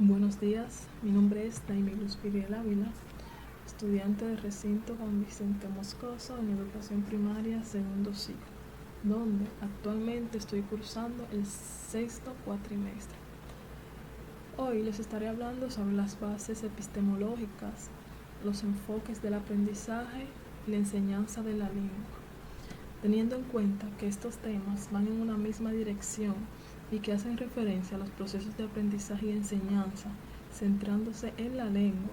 Buenos días, mi nombre es Daimi Luz Piguel Ávila, estudiante de recinto Juan Vicente Moscoso en educación primaria segundo ciclo, donde actualmente estoy cursando el sexto cuatrimestre. Hoy les estaré hablando sobre las bases epistemológicas, los enfoques del aprendizaje y la enseñanza de la lengua, teniendo en cuenta que estos temas van en una misma dirección y que hacen referencia a los procesos de aprendizaje y enseñanza, centrándose en la lengua,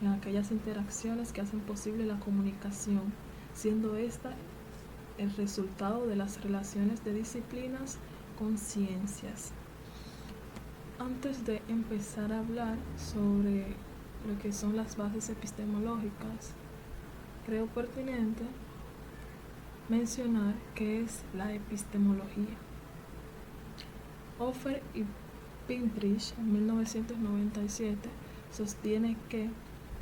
en aquellas interacciones que hacen posible la comunicación, siendo esta el resultado de las relaciones de disciplinas con ciencias. Antes de empezar a hablar sobre lo que son las bases epistemológicas, creo pertinente mencionar qué es la epistemología. Hoffer y Pintrich en 1997 sostiene que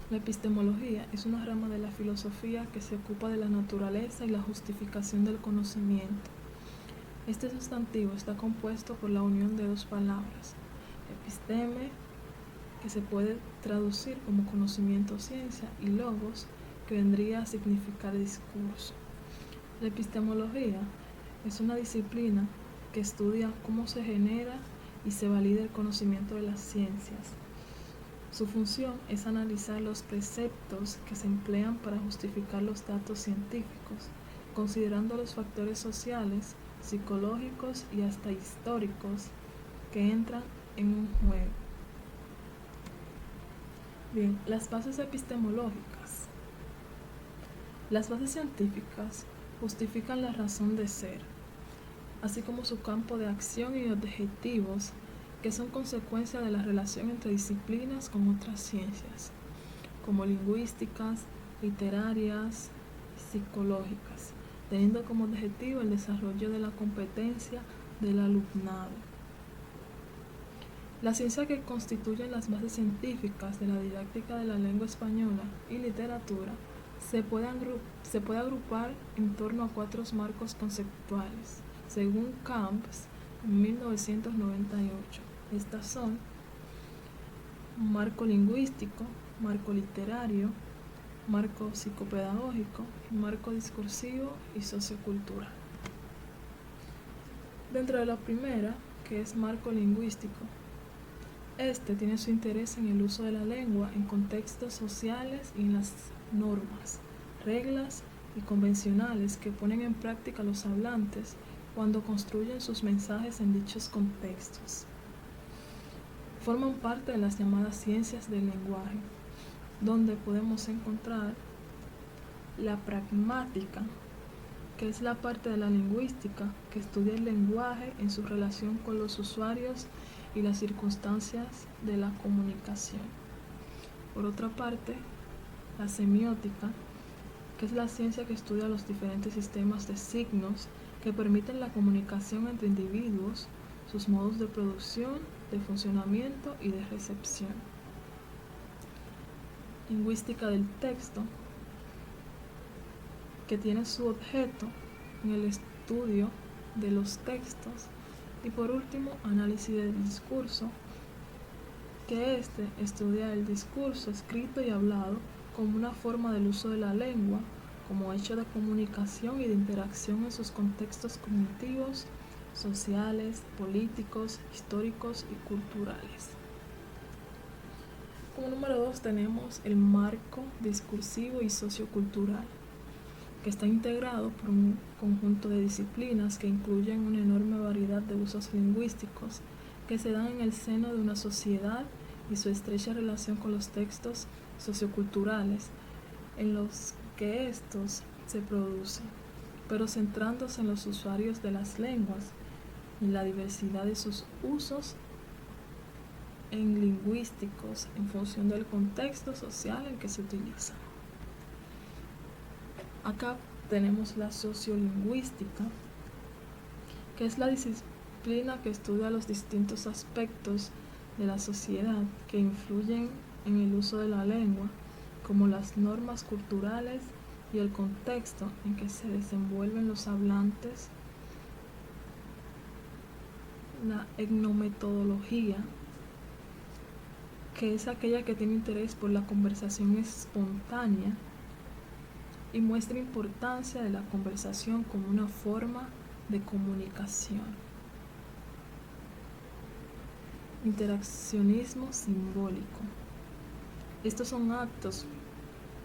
la epistemología es una rama de la filosofía que se ocupa de la naturaleza y la justificación del conocimiento. Este sustantivo está compuesto por la unión de dos palabras, episteme, que se puede traducir como conocimiento o ciencia, y logos, que vendría a significar discurso. La epistemología es una disciplina que estudia cómo se genera y se valida el conocimiento de las ciencias. Su función es analizar los preceptos que se emplean para justificar los datos científicos, considerando los factores sociales, psicológicos y hasta históricos que entran en un juego. Bien, las bases epistemológicas. Las bases científicas justifican la razón de ser, así como su campo de acción y objetivos, que son consecuencia de la relación entre disciplinas con otras ciencias, como lingüísticas, literarias y psicológicas, teniendo como objetivo el desarrollo de la competencia del alumnado. La ciencia que constituyen las bases científicas de la didáctica de la lengua española y literatura se puede agrupar en torno a 4 marcos conceptuales, según Camps en 1998. Estas son marco lingüístico, marco literario, marco psicopedagógico, marco discursivo y sociocultural. Dentro de la primera, que es marco lingüístico, este tiene su interés en el uso de la lengua en contextos sociales y en las normas, reglas y convencionales que ponen en práctica los hablantes cuando construyen sus mensajes en dichos contextos. Forman parte de las llamadas ciencias del lenguaje, donde podemos encontrar la pragmática, que es la parte de la lingüística que estudia el lenguaje en su relación con los usuarios y las circunstancias de la comunicación. Por otra parte, la semiótica, que es la ciencia que estudia los diferentes sistemas de signos que permiten la comunicación entre individuos, sus modos de producción, de funcionamiento y de recepción. Lingüística del texto, que tiene su objeto en el estudio de los textos. Y por último, análisis del discurso, que estudia el discurso escrito y hablado como una forma del uso de la lengua, como hecho de comunicación y de interacción en sus contextos cognitivos, sociales, políticos, históricos y culturales. Como número 2 tenemos el marco discursivo y sociocultural, que está integrado por un conjunto de disciplinas que incluyen una enorme variedad de usos lingüísticos que se dan en el seno de una sociedad y su estrecha relación con los textos socioculturales en los que estos se producen, pero centrándose en los usuarios de las lenguas y la diversidad de sus usos en lingüísticos en función del contexto social en que se utilizan. Acá tenemos la sociolingüística, que es la disciplina que estudia los distintos aspectos de la sociedad que influyen en el uso de la lengua, como las normas culturales y el contexto en que se desenvuelven los hablantes. La etnometodología, que es aquella que tiene interés por la conversación espontánea y muestra importancia de la conversación como una forma de comunicación. Interaccionismo simbólico. Estos son actos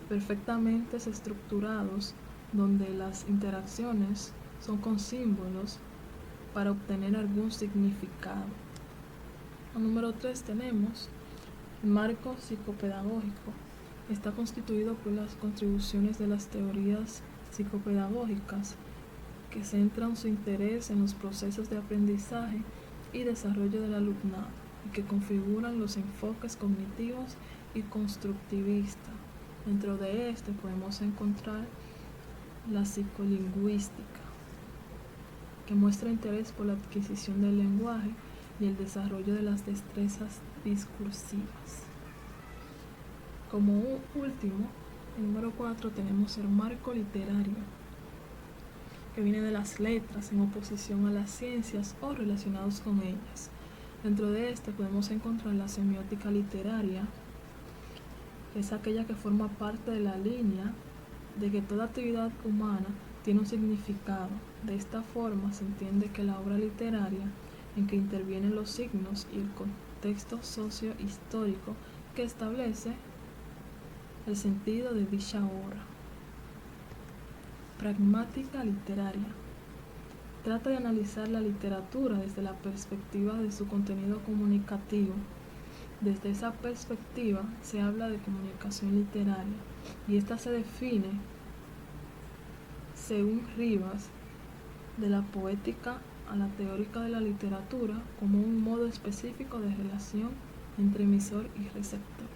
perfectamente estructurados donde las interacciones son con símbolos para obtener algún significado. Número 3 tenemos el marco psicopedagógico. Está constituido por las contribuciones de las teorías psicopedagógicas que centran su interés en los procesos de aprendizaje y desarrollo del alumnado y que configuran los enfoques cognitivos y constructivistas. Dentro de este podemos encontrar la psicolingüística, que muestra interés por la adquisición del lenguaje y el desarrollo de las destrezas discursivas. Como último, el número 4, tenemos el marco literario, que viene de las letras en oposición a las ciencias o relacionados con ellas. Dentro de este podemos encontrar la semiótica literaria, que es aquella que forma parte de la línea de que toda actividad humana tiene un significado. De esta forma se entiende que la obra literaria en que intervienen los signos y el contexto socio-histórico que establece el sentido de dicha obra. Pragmática literaria. Trata de analizar la literatura desde la perspectiva de su contenido comunicativo. Desde esa perspectiva se habla de comunicación literaria y esta se define, según Rivas, de la poética a la teórica de la literatura como un modo específico de relación entre emisor y receptor.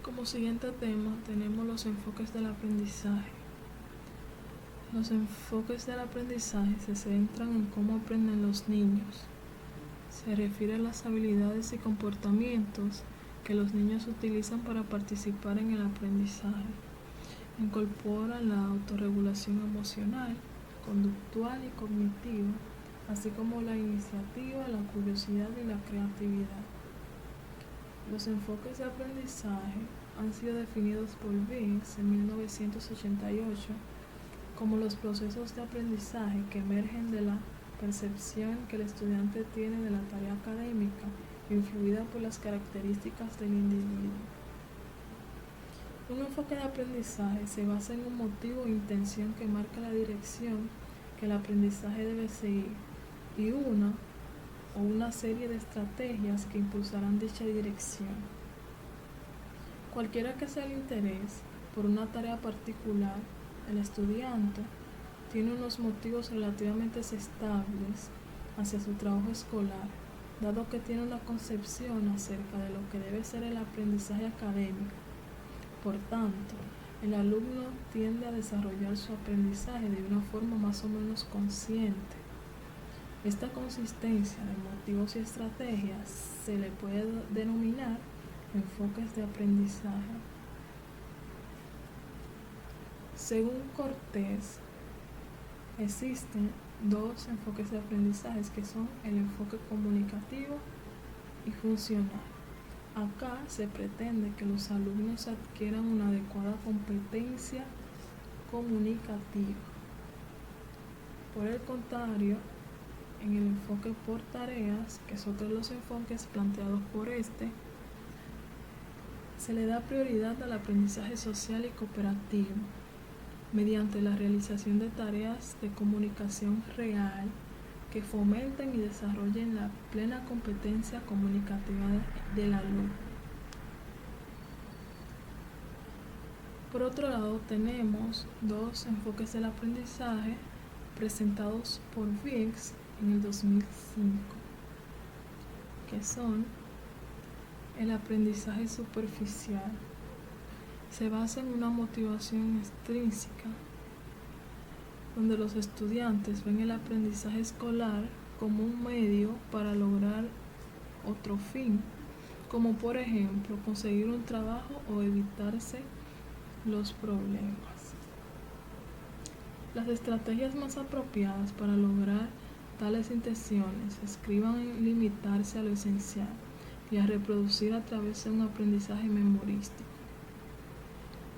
Como siguiente tema tenemos los enfoques del aprendizaje. Los enfoques del aprendizaje se centran en cómo aprenden los niños. Se refiere a las habilidades y comportamientos que los niños utilizan para participar en el aprendizaje. Incorpora la autorregulación emocional, conductual y cognitiva, así como la iniciativa, la curiosidad y la creatividad. Los enfoques de aprendizaje han sido definidos por Vinks en 1988 como los procesos de aprendizaje que emergen de la percepción que el estudiante tiene de la tarea académica, influida por las características del individuo. Un enfoque de aprendizaje se basa en un motivo e intención que marca la dirección que el aprendizaje debe seguir y una serie de estrategias que impulsarán dicha dirección. Cualquiera que sea el interés por una tarea particular, el estudiante tiene unos motivos relativamente estables hacia su trabajo escolar, dado que tiene una concepción acerca de lo que debe ser el aprendizaje académico. Por tanto, el alumno tiende a desarrollar su aprendizaje de una forma más o menos consciente. Esta consistencia de motivos y estrategias se le puede denominar enfoques de aprendizaje. Según Cortés, existen dos enfoques de aprendizaje que son el enfoque comunicativo y funcional. Acá se pretende que los alumnos adquieran una adecuada competencia comunicativa. Por el contrario, en el enfoque por tareas, que es otro de los enfoques planteados por se le da prioridad al aprendizaje social y cooperativo mediante la realización de tareas de comunicación real que fomenten y desarrollen la plena competencia comunicativa del alumno. Por otro lado, tenemos dos enfoques del aprendizaje presentados por Vinks en el 2005, que son el aprendizaje superficial. Se basa en una motivación extrínseca, donde los estudiantes ven el aprendizaje escolar como un medio para lograr otro fin, como por ejemplo conseguir un trabajo o evitarse los problemas. Las estrategias más apropiadas para lograr tales intenciones escriban en limitarse a lo esencial, y a reproducir a través de un aprendizaje memorístico.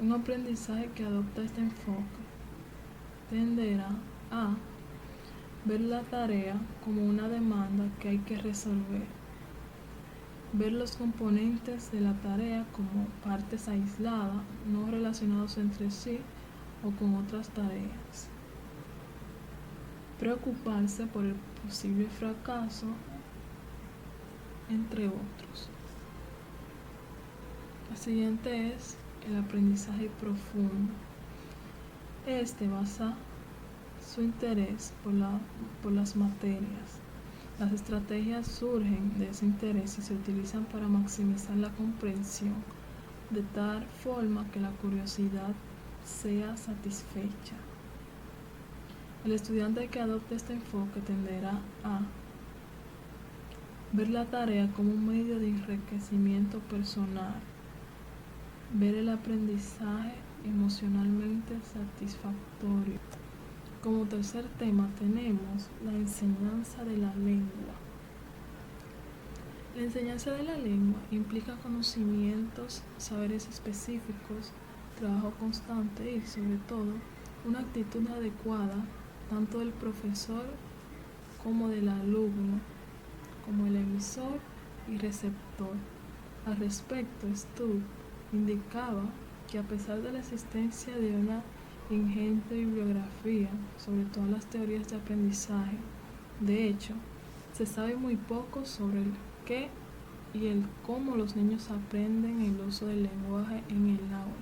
Un aprendizaje que adopta este enfoque tenderá a ver la tarea como una demanda que hay que resolver, ver los componentes de la tarea como partes aisladas, no relacionados entre sí o con otras tareas, preocuparse por el posible fracaso, entre otros. La siguiente es el aprendizaje profundo. Este basa su interés por las materias. Las estrategias surgen de ese interés y se utilizan para maximizar la comprensión, de tal forma que la curiosidad sea satisfecha. El estudiante que adopte este enfoque tenderá a ver la tarea como un medio de enriquecimiento personal, ver el aprendizaje emocionalmente satisfactorio. Como tercer tema tenemos la enseñanza de la lengua. La enseñanza de la lengua implica conocimientos, saberes específicos, trabajo constante y, sobre todo, una actitud adecuada tanto del profesor como del alumno, como el emisor y receptor. Al respecto, Stubb indicaba que a pesar de la existencia de una ingente bibliografía sobre todas las teorías de aprendizaje, de hecho, se sabe muy poco sobre el qué y el cómo los niños aprenden el uso del lenguaje en el aula,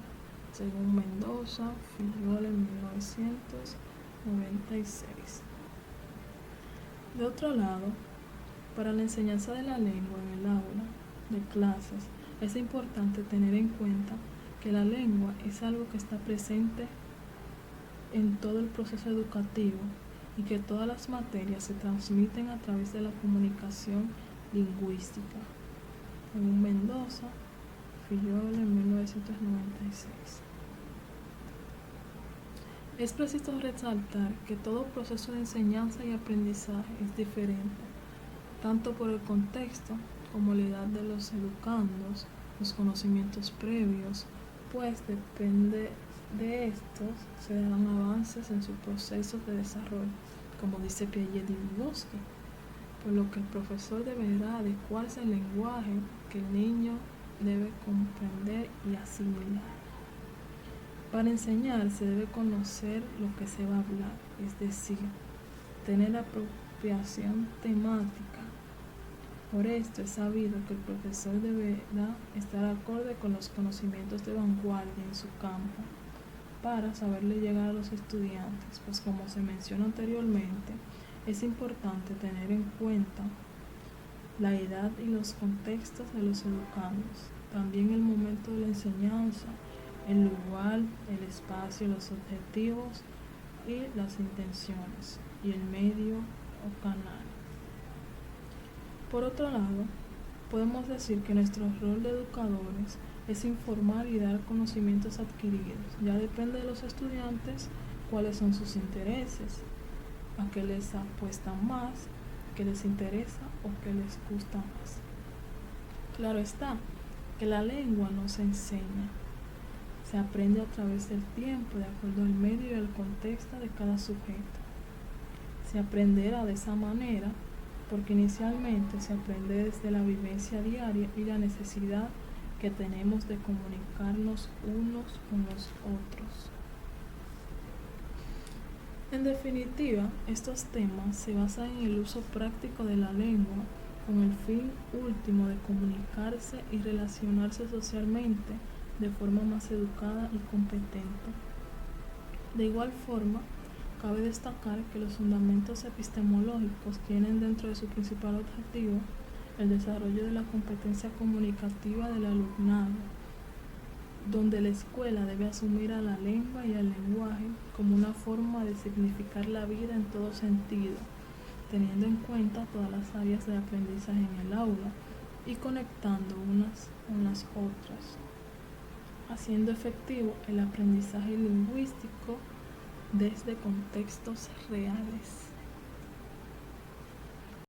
según Mendoza, Fillol en 1996. De otro lado, para la enseñanza de la lengua en el aula de clases, es importante tener en cuenta que la lengua es algo que está presente en todo el proceso educativo y que todas las materias se transmiten a través de la comunicación lingüística, según Mendoza, Fillol en 1996. Es preciso resaltar que todo proceso de enseñanza y aprendizaje es diferente, tanto por el contexto como la edad de los educandos, los conocimientos previos, pues depende de estos se dan avances en sus procesos de desarrollo, como dice Piaget y Vygotsky, por lo que el profesor deberá adecuarse al lenguaje que el niño debe comprender y asimilar. Para enseñar se debe conocer lo que se va a hablar, es decir, tener apropiación temática. Por esto es sabido que el profesor deberá estar acorde con los conocimientos de vanguardia en su campo para saberle llegar a los estudiantes, pues como se mencionó anteriormente, es importante tener en cuenta la edad y los contextos de los educandos, también el momento de la enseñanza, el lugar, el espacio, los objetivos y las intenciones, y el medio o canal. Por otro lado, podemos decir que nuestro rol de educadores es informar y dar conocimientos adquiridos. Ya depende de los estudiantes cuáles son sus intereses, a qué les apuestan más, qué les interesa o qué les gusta más. Claro está que la lengua no se enseña, se aprende a través del tiempo, de acuerdo al medio y al contexto de cada sujeto. Se aprenderá de esa manera porque inicialmente se aprende desde la vivencia diaria y la necesidad que tenemos de comunicarnos unos con los otros. En definitiva, estos temas se basan en el uso práctico de la lengua con el fin último de comunicarse y relacionarse socialmente de forma más educada y competente. De igual forma, cabe destacar que los fundamentos epistemológicos tienen dentro de su principal objetivo el desarrollo de la competencia comunicativa del alumnado, donde la escuela debe asumir a la lengua y al lenguaje como una forma de significar la vida en todo sentido, teniendo en cuenta todas las áreas de aprendizaje en el aula y conectando unas con las otras, haciendo efectivo el aprendizaje lingüístico desde contextos reales.